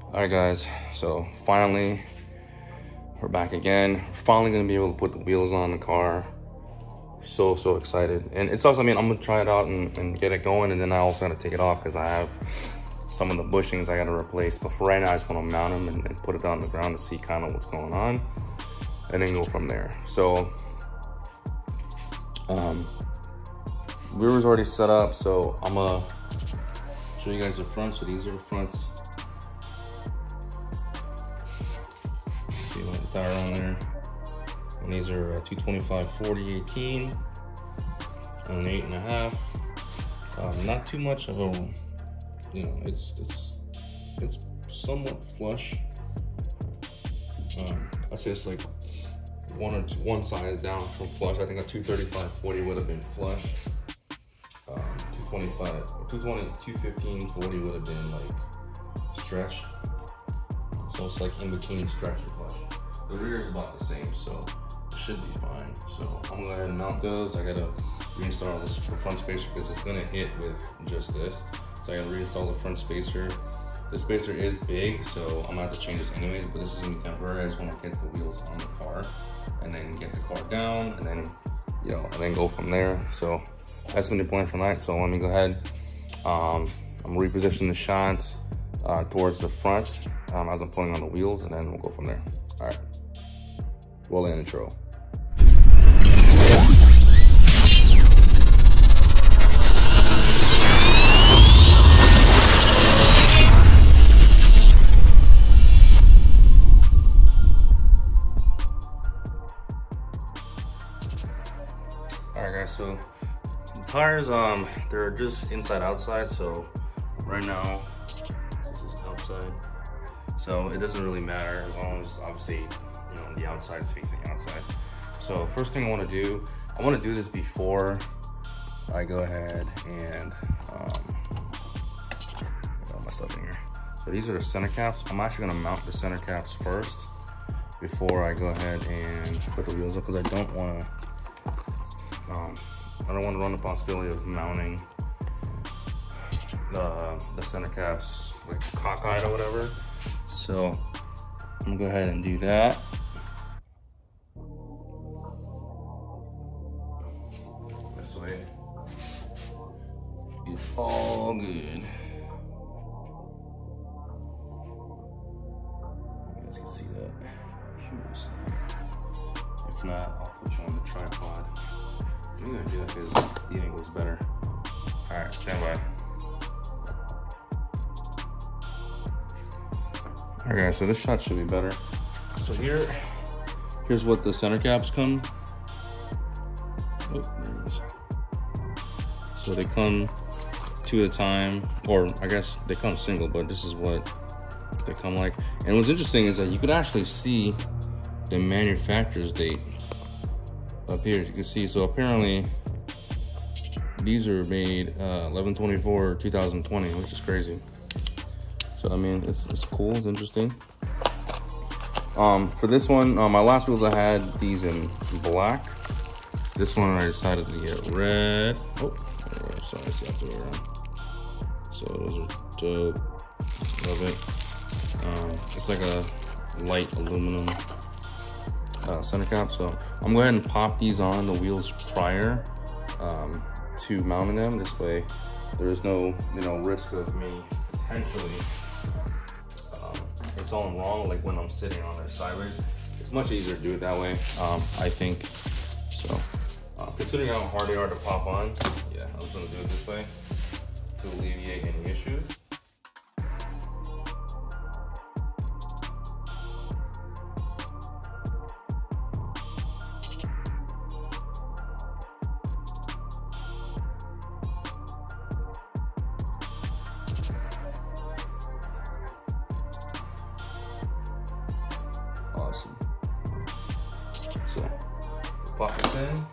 Alright guys, so finally we're back again. Finally gonna be able to put the wheels on the car. So excited. And it's also, I mean, I'm gonna try it out and get it going, and then I also gotta take it off because I have some of the bushings I gotta replace. But for right now, I just wanna mount them and put it on the ground to see kind of what's going on and then go from there. So rear's already set up, so I'm gonna show you guys the front. So these are the fronts. See what the tire on there. And these are 225 40 18 and an 8.5. Not too much of a, you know, it's somewhat flush. I'd say it's like one size down from flush. I think a 235 40 would have been flush. 215 40 would have been like stretch. So it's like in between stretch and flush. The rear is about the same, so it should be fine. So I'm gonna go ahead and mount those. I gotta reinstall this front spacer because it's gonna hit with just this. So I gotta reinstall the front spacer. The spacer is big, so I'm gonna have to change this anyways, but this is gonna be temporary. I just wanna get the wheels on the car and then get the car down and then, you know, and then go from there. So that's gonna be the plan for tonight. So let me go ahead. I'm repositioning the shots towards the front as I'm pulling on the wheels, and then we'll go from there. All right, roll the intro. All right guys, so the tires, they're just inside outside. So right now this is outside, so it doesn't really matter as long as obviously, you know, the outside is facing outside. So first thing I want to do this before I go ahead and got all my stuff in here. So these are the center caps. I'm actually going to mount the center caps first before I go ahead and put the wheels up, because I don't want to run the possibility of mounting the center caps like cockeyed or whatever. So I'm gonna go ahead and do that. This way, it's all good. You guys can see that. If not, I'll put you on the tripod. I'm gonna do that because the angle's better. All right, stand by. All right, guys, so this shot should be better. So here's what the center caps come. Oh, there it is. So they come two at a time, or I guess they come single, but this is what they come like. And what's interesting is that you could actually see the manufacturer's date up here. You can see, so apparently these are made 11/24/2020, which is crazy. So I mean, it's cool, it's interesting. For this one, my last wheels I had these in black. This one I decided to get red. Oh, sorry, it's the other way around. So those are dope. Love it. It's like a light aluminum center cap. So I'm going to go ahead and pop these on the wheels prior to mounting them. This way there's no, you know, risk of me potentially installing wrong, like when I'm sitting on there sideways. It's much easier to do it that way, I think. So considering how hard they are to pop on, yeah, I was going to do it this way to alleviate any issues. Awesome. So pop this in.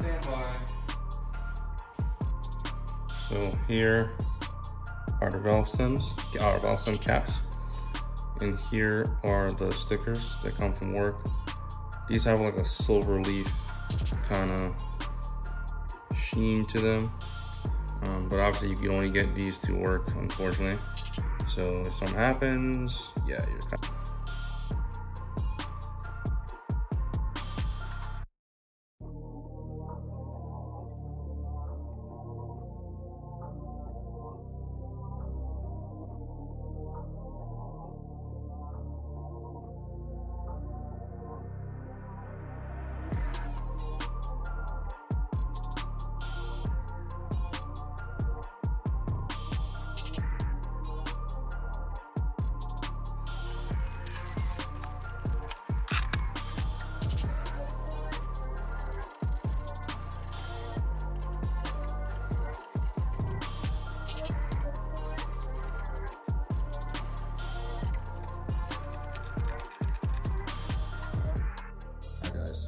Stand by. So here are the valve stems, our valve stem caps, and here are the stickers that come from work. These have like a silver leaf kind of sheen to them. But obviously you can only get these to work, unfortunately. So if something happens, yeah, you're kind of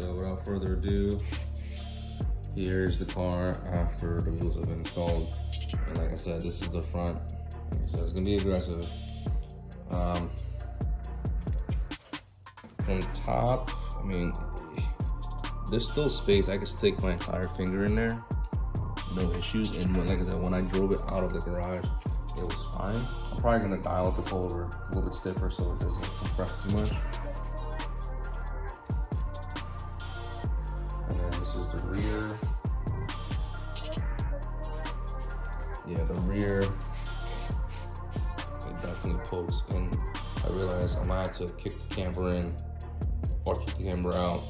So without further ado, here's the car after the wheels have been installed. And like I said, this is the front. Like I said, it's gonna be aggressive. From top, I mean, there's still space. I can stick my entire finger in there, no issues. And when, like I said, when I drove it out of the garage, it was fine. I'm probably gonna dial up the coilover a little bit stiffer so it doesn't compress too much. The rear, yeah, the rear, it definitely pulls in. I realized I might have to kick the camber in or kick the camber out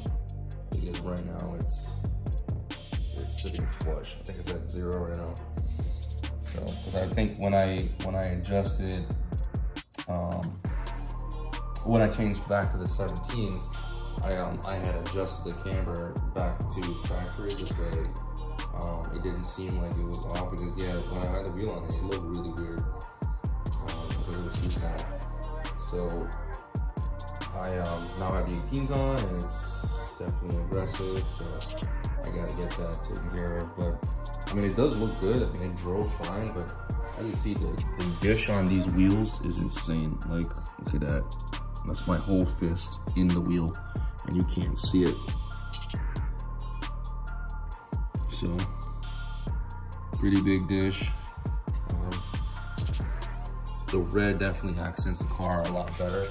because right now it's sitting flush. I think it's at 0 right now. So, because I think when I adjusted, when I changed back to the 17s. I had adjusted the camber back to factory this way. It didn't seem like it was off because yeah, when I had the wheel on it, it looked really weird because it was too small. So I now have the 18s on and it's definitely aggressive. So I gotta get that taken care of. But I mean, it does look good. I mean, it drove fine, but as you see, the dish on these wheels is insane. Like, look at that. That's my whole fist in the wheel. And you can't see it. So, pretty big dish. The red definitely accents the car a lot better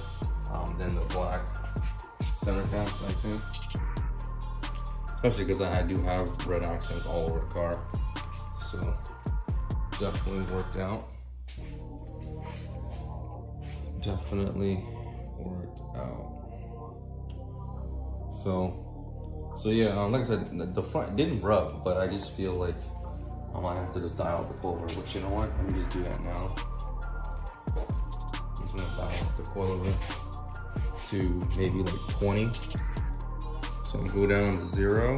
than the black center caps, I think. Especially because I do have red accents all over the car. So, definitely worked out. Definitely worked out. So yeah, like I said, the front didn't rub, but I just feel like I might have to just dial up the coilover, which you know what, let me just do that now. I'm just gonna dial up the coilover to maybe like 20. So I'm gonna go down to 0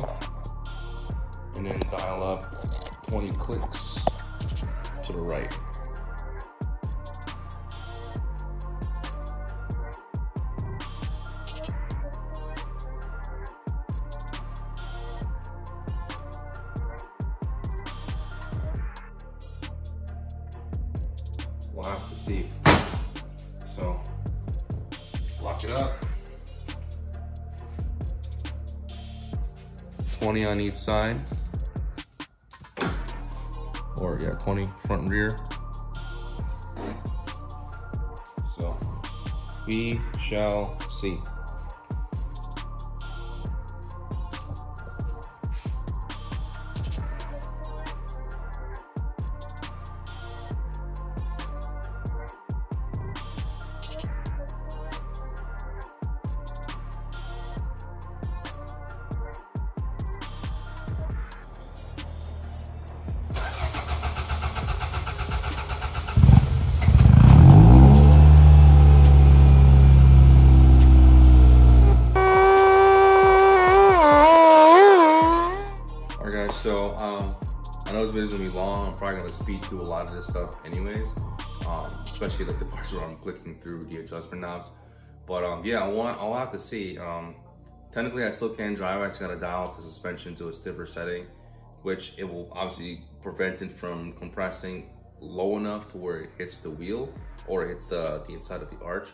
and then dial up 20 clicks to the right. We'll have to see. So, lock it up. 20 on each side. Or yeah, 20 front and rear. So, we shall see. So I know this video's gonna be long. I'm probably gonna speed through a lot of this stuff anyways, especially like the parts where I'm clicking through the adjustment knobs. But yeah, I'll have to see. Technically I still can drive. I just gotta dial up the suspension to a stiffer setting, which it will obviously prevent it from compressing low enough to where it hits the wheel or it hits the inside of the arch.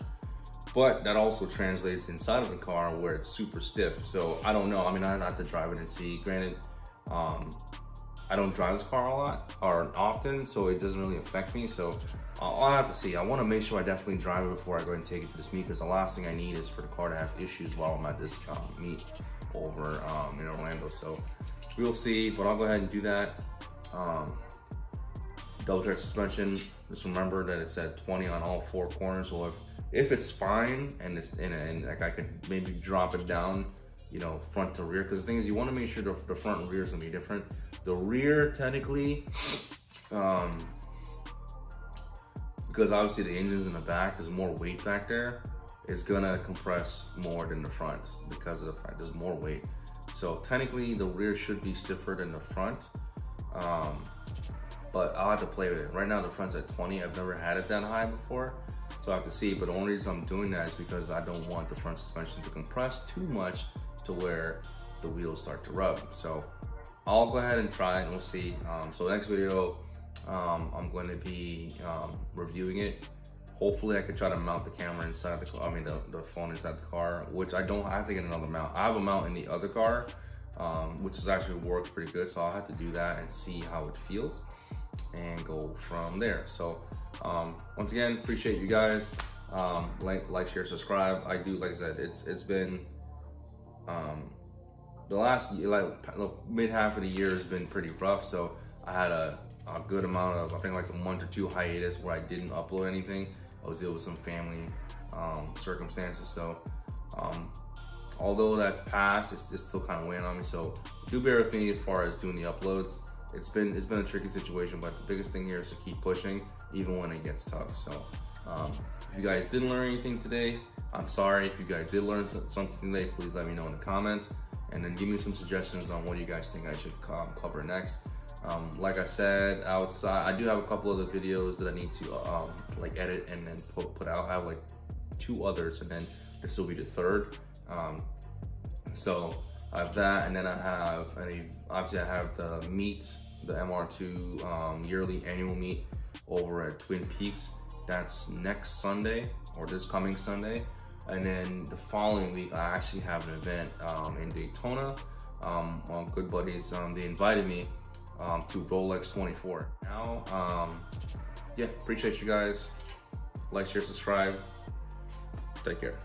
But that also translates inside of the car where it's super stiff. So I don't know. I mean, I have to drive it and see. Granted, I don't drive this car a lot or often, so it doesn't really affect me. So I'll have to see. I want to make sure I definitely drive it before I go and take it to this meet, because the last thing I need is for the car to have issues while I'm at this meet over in Orlando. So we'll see, but I'll go ahead and do that. Double check suspension. Just remember that it's at 20 on all 4 corners. So if it's fine and it's and like I could maybe drop it down, you know, front to rear, because the thing is, you want to make sure the front and rear is gonna be different. The rear technically, because obviously the engine's in the back, there's more weight back there. It's gonna compress more than the front because of the fact there's more weight. So technically the rear should be stiffer than the front. But I'll have to play with it. Right now the front's at 20. I've never had it that high before, so I have to see. But the only reason I'm doing that is because I don't want the front suspension to compress too much to where the wheels start to rub. So I'll go ahead and try it and we'll see. So next video, I'm going to be reviewing it. Hopefully I could try to mount the camera inside the car, the phone inside the car, which I have to get another mount. I have a mount in the other car, which is actually works pretty good. So I'll have to do that and see how it feels and go from there. So once again, appreciate you guys. Like, share, subscribe. I do, like I said, it's been the last mid half of the year has been pretty rough. So I had a good amount of, I think like a month or 2 hiatus where I didn't upload anything. I was dealing with some family circumstances. So although that's passed, it's still kind of weighing on me. So do bear with me as far as doing the uploads. It's been a tricky situation, but the biggest thing here is to keep pushing even when it gets tough. So if you guys didn't learn anything today, I'm sorry. If you guys did learn something today, please let me know in the comments, and then give me some suggestions on what you guys think I should cover next. Like I said, outside, I do have a couple other videos that I need to like edit and then put out. I have like 2 others, and then this will be the 3rd. So I have that, and then I have, obviously I have the meet, the MR2 yearly annual meet over at Twin Peaks. That's next Sunday, or this coming Sunday. And then the following week, I actually have an event in Daytona. Good buddies, they invited me to Rolex 24. Now, yeah, appreciate you guys. Like, share, subscribe. Take care.